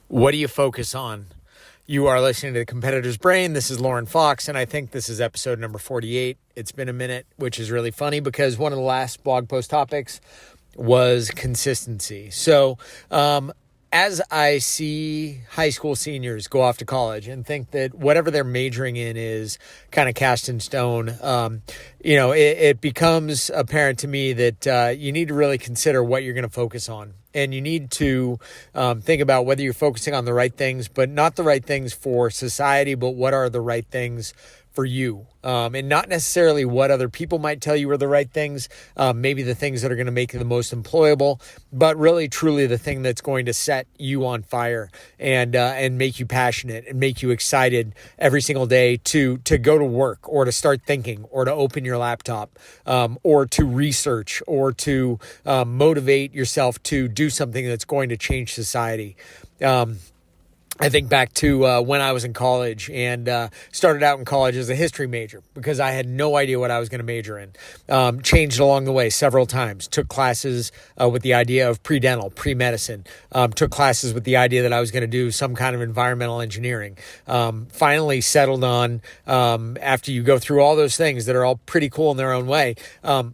What do you focus on? You are listening to The Competitor's Brain. This is Lauren Fox, and I think this is episode number 48. It's been a minute, which is really funny because one of the last blog post topics was consistency. So, as I see high school seniors go off to college and think that whatever they're majoring in is kind of cast in stone, it becomes apparent to me that you need to really consider what you're going to focus on. And you need to think about whether you're focusing on the right things, but not the right things for society, but what are the right things for you, and not necessarily what other people might tell you are the right things, maybe the things that are going to make you the most employable, but really truly the thing that's going to set you on fire and make you passionate and make you excited every single day to go to work or to start thinking or to open your laptop or to research or to motivate yourself to do something that's going to change society. I think back to when I was in college and started out in college as a history major because I had no idea what I was going to major in. Changed along the way several times. Took classes with the idea of pre-dental, pre-medicine. Took classes with the idea that I was going to do some kind of environmental engineering. Finally settled on, after you go through all those things that are all pretty cool in their own way,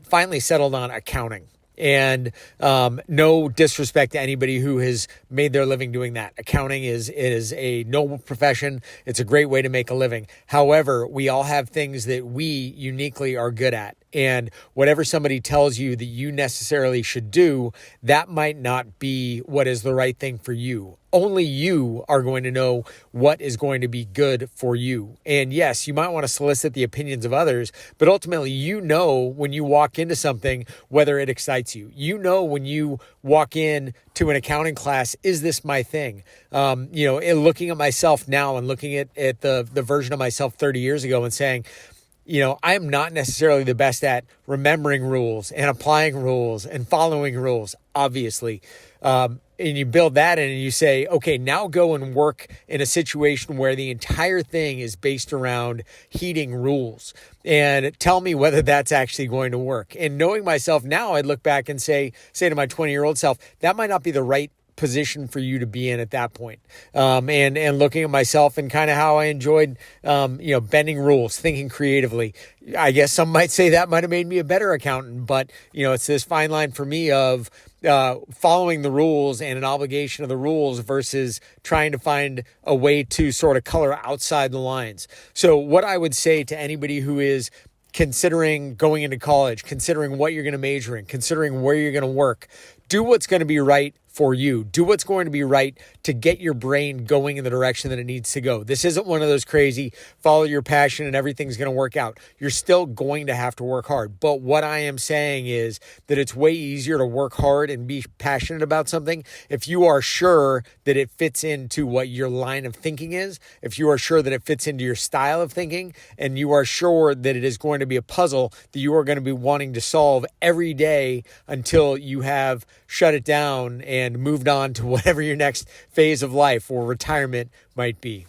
finally settled on accounting. And no disrespect to anybody who has made their living doing that. Accounting is a noble profession. It's a great way to make a living. However, we all have things that we uniquely are good at. And whatever somebody tells you that you necessarily should do, that might not be what is the right thing for you. Only you are going to know what is going to be good for you. And yes, you might want to solicit the opinions of others, but ultimately you know when you walk into something, whether it excites you. You know when you walk in to an accounting class, is this my thing? Looking at myself now and looking at the version of myself 30 years ago and saying, I am not necessarily the best at remembering rules and applying rules and following rules, obviously. And you build that in and you say, okay, now go and work in a situation where the entire thing is based around heeding rules and tell me whether that's actually going to work. And knowing myself now, I'd look back and say to my 20-year-old self, that might not be the right position for you to be in at that point. And looking at myself and kind of how I enjoyed, bending rules, thinking creatively. I guess some might say that might have made me a better accountant, but it's this fine line for me of following the rules and an obligation of the rules versus trying to find a way to sort of color outside the lines. So what I would say to anybody who is considering going into college, considering what you're going to major in, considering where you're going to work, do what's going to be right for you. Do what's going to be right to get your brain going in the direction that it needs to go. This isn't one of those crazy follow your passion and everything's going to work out. You're still going to have to work hard. But what I am saying is that it's way easier to work hard and be passionate about something if you are sure that it fits into what your line of thinking is, if you are sure that it fits into your style of thinking, and you are sure that it is going to be a puzzle that you are going to be wanting to solve every day until you have shut it down and moved on to whatever your next phase of life or retirement might be.